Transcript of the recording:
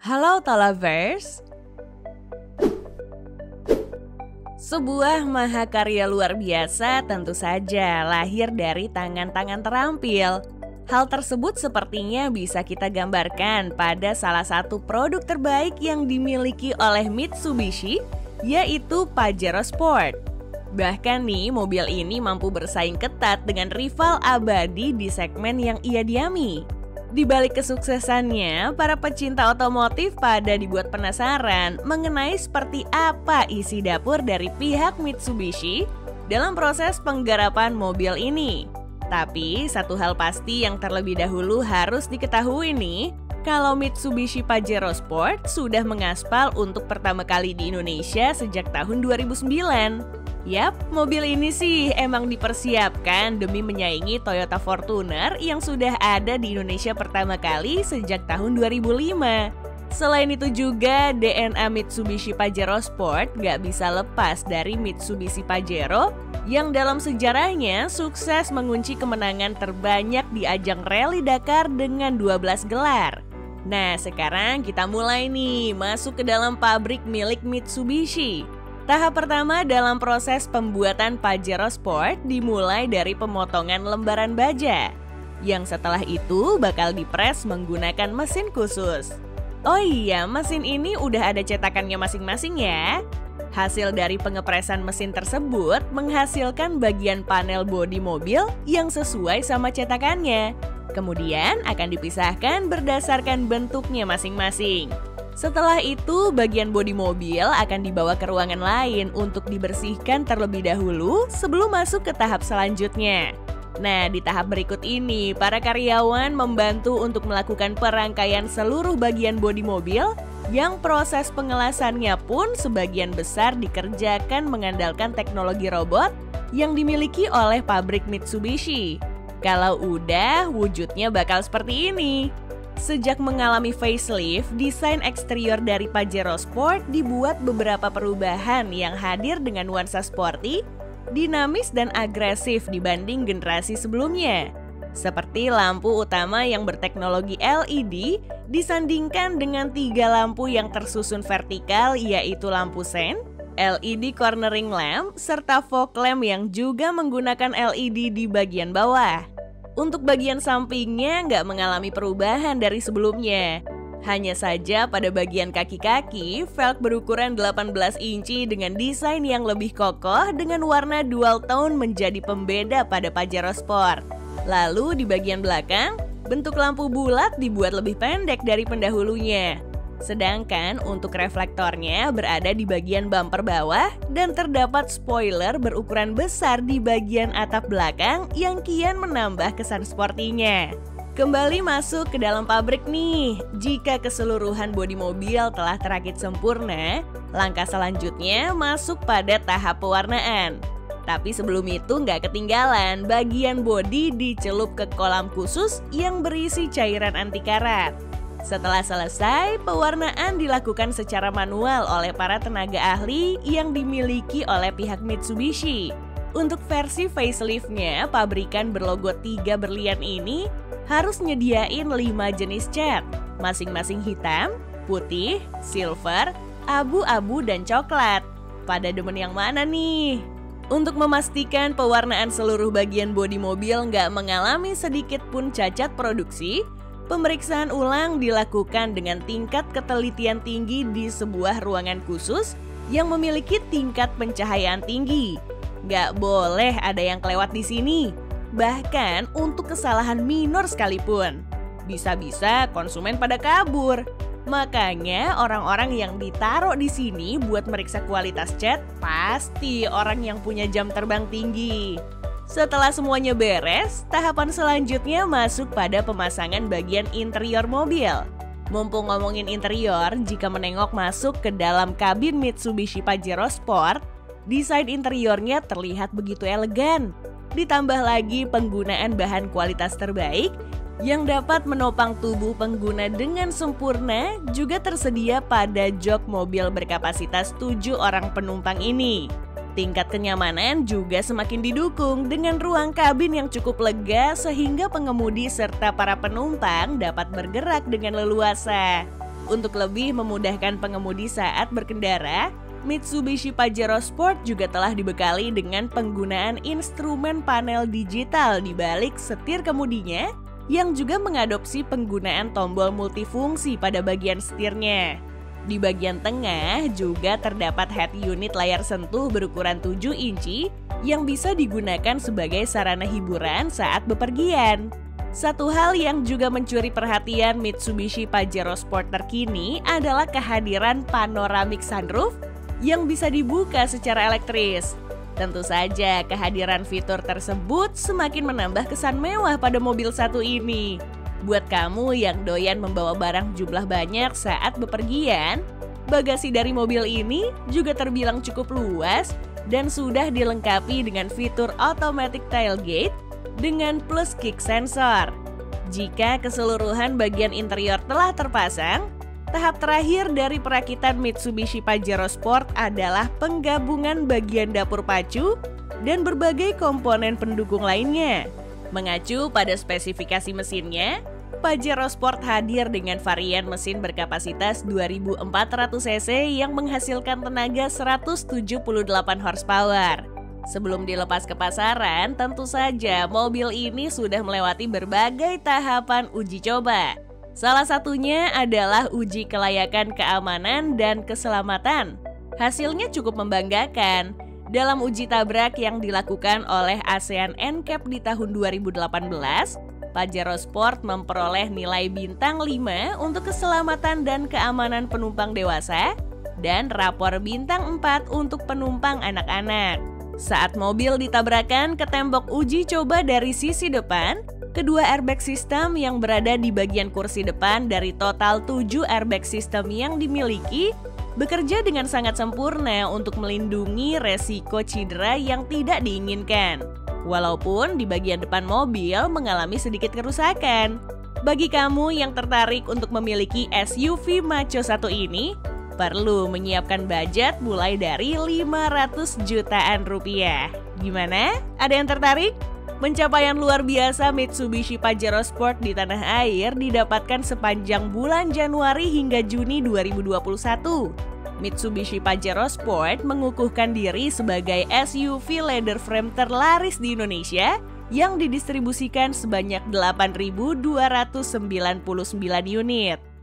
Halo Tolovers. Sebuah mahakarya luar biasa tentu saja lahir dari tangan-tangan terampil. Hal tersebut sepertinya bisa kita gambarkan pada salah satu produk terbaik yang dimiliki oleh Mitsubishi, yaitu Pajero Sport. Bahkan nih, mobil ini mampu bersaing ketat dengan rival abadi di segmen yang ia diami. Di balik kesuksesannya, para pecinta otomotif pada dibuat penasaran mengenai seperti apa isi dapur dari pihak Mitsubishi dalam proses penggarapan mobil ini. Tapi satu hal pasti yang terlebih dahulu harus diketahui nih, kalau Mitsubishi Pajero Sport sudah mengaspal untuk pertama kali di Indonesia sejak tahun 2009. Yap, mobil ini sih emang dipersiapkan demi menyaingi Toyota Fortuner yang sudah ada di Indonesia pertama kali sejak tahun 2005. Selain itu juga DNA Mitsubishi Pajero Sport gak bisa lepas dari Mitsubishi Pajero yang dalam sejarahnya sukses mengunci kemenangan terbanyak di ajang Rally Dakar dengan 12 gelar. Nah, sekarang kita mulai nih masuk ke dalam pabrik milik Mitsubishi. Tahap pertama dalam proses pembuatan Pajero Sport dimulai dari pemotongan lembaran baja, yang setelah itu bakal dipres menggunakan mesin khusus. Oh iya, mesin ini udah ada cetakannya masing-masing ya. Hasil dari pengepresan mesin tersebut menghasilkan bagian panel bodi mobil yang sesuai sama cetakannya. Kemudian akan dipisahkan berdasarkan bentuknya masing-masing. Setelah itu, bagian bodi mobil akan dibawa ke ruangan lain untuk dibersihkan terlebih dahulu sebelum masuk ke tahap selanjutnya. Nah, di tahap berikut ini, para karyawan membantu untuk melakukan perangkaian seluruh bagian bodi mobil yang proses pengelasannya pun sebagian besar dikerjakan mengandalkan teknologi robot yang dimiliki oleh pabrik Mitsubishi. Kalau udah, wujudnya bakal seperti ini. Sejak mengalami facelift, desain eksterior dari Pajero Sport dibuat beberapa perubahan yang hadir dengan nuansa sporty, dinamis dan agresif dibanding generasi sebelumnya. Seperti lampu utama yang berteknologi LED disandingkan dengan 3 lampu yang tersusun vertikal, yaitu lampu sen, LED cornering lamp, serta fog lamp yang juga menggunakan LED di bagian bawah. Untuk bagian sampingnya nggak mengalami perubahan dari sebelumnya. Hanya saja pada bagian kaki-kaki, velg berukuran 18 inci dengan desain yang lebih kokoh dengan warna dual tone menjadi pembeda pada Pajero Sport. Lalu di bagian belakang, bentuk lampu bulat dibuat lebih pendek dari pendahulunya. Sedangkan untuk reflektornya berada di bagian bumper bawah dan terdapat spoiler berukuran besar di bagian atap belakang yang kian menambah kesan sportinya. Kembali masuk ke dalam pabrik nih. Jika keseluruhan bodi mobil telah terakit sempurna, langkah selanjutnya masuk pada tahap pewarnaan. Tapi sebelum itu nggak ketinggalan, bagian bodi dicelup ke kolam khusus yang berisi cairan anti karat. Setelah selesai, pewarnaan dilakukan secara manual oleh para tenaga ahli yang dimiliki oleh pihak Mitsubishi. Untuk versi faceliftnya, pabrikan berlogo 3 berlian ini harus nyediain 5 jenis cat, masing-masing hitam, putih, silver, abu-abu, dan coklat. Pada demen yang mana nih? Untuk memastikan pewarnaan seluruh bagian bodi mobil nggak mengalami sedikit pun cacat produksi, pemeriksaan ulang dilakukan dengan tingkat ketelitian tinggi di sebuah ruangan khusus yang memiliki tingkat pencahayaan tinggi. Nggak boleh ada yang kelewat di sini, bahkan untuk kesalahan minor sekalipun. Bisa-bisa konsumen pada kabur. Makanya orang-orang yang ditaruh di sini buat meriksa kualitas cat pasti orang yang punya jam terbang tinggi. Setelah semuanya beres, tahapan selanjutnya masuk pada pemasangan bagian interior mobil. Mumpung ngomongin interior, jika menengok masuk ke dalam kabin Mitsubishi Pajero Sport, desain interiornya terlihat begitu elegan. Ditambah lagi penggunaan bahan kualitas terbaik yang dapat menopang tubuh pengguna dengan sempurna juga tersedia pada jok mobil berkapasitas 7 orang penumpang ini. Tingkat kenyamanan juga semakin didukung dengan ruang kabin yang cukup lega sehingga pengemudi serta para penumpang dapat bergerak dengan leluasa. Untuk lebih memudahkan pengemudi saat berkendara, Mitsubishi Pajero Sport juga telah dibekali dengan penggunaan instrumen panel digital di balik setir kemudinya yang juga mengadopsi penggunaan tombol multifungsi pada bagian setirnya. Di bagian tengah juga terdapat head unit layar sentuh berukuran 7 inci yang bisa digunakan sebagai sarana hiburan saat bepergian. Satu hal yang juga mencuri perhatian Mitsubishi Pajero Sport terkini adalah kehadiran panoramic sunroof yang bisa dibuka secara elektris. Tentu saja kehadiran fitur tersebut semakin menambah kesan mewah pada mobil satu ini. Buat kamu yang doyan membawa barang jumlah banyak saat bepergian, bagasi dari mobil ini juga terbilang cukup luas dan sudah dilengkapi dengan fitur automatic tailgate dengan plus kick sensor. Jika keseluruhan bagian interior telah terpasang, tahap terakhir dari perakitan Mitsubishi Pajero Sport adalah penggabungan bagian dapur pacu dan berbagai komponen pendukung lainnya. Mengacu pada spesifikasi mesinnya, Pajero Sport hadir dengan varian mesin berkapasitas 2400 cc yang menghasilkan tenaga 178 horsepower. Sebelum dilepas ke pasaran, tentu saja mobil ini sudah melewati berbagai tahapan uji coba. Salah satunya adalah uji kelayakan keamanan dan keselamatan. Hasilnya cukup membanggakan. Dalam uji tabrak yang dilakukan oleh ASEAN NCAP di tahun 2018, Pajero Sport memperoleh nilai bintang 5 untuk keselamatan dan keamanan penumpang dewasa dan rapor bintang 4 untuk penumpang anak-anak. Saat mobil ditabrakan ke tembok uji coba dari sisi depan, kedua airbag sistem yang berada di bagian kursi depan dari total 7 airbag sistem yang dimiliki bekerja dengan sangat sempurna untuk melindungi resiko cedera yang tidak diinginkan. Walaupun di bagian depan mobil mengalami sedikit kerusakan. Bagi kamu yang tertarik untuk memiliki SUV maco satu ini, perlu menyiapkan budget mulai dari 500 jutaan rupiah. Gimana? Ada yang tertarik? Pencapaian luar biasa Mitsubishi Pajero Sport di tanah air didapatkan sepanjang bulan Januari hingga Juni 2021. Mitsubishi Pajero Sport mengukuhkan diri sebagai SUV leather frame terlaris di Indonesia yang didistribusikan sebanyak 8.299 unit.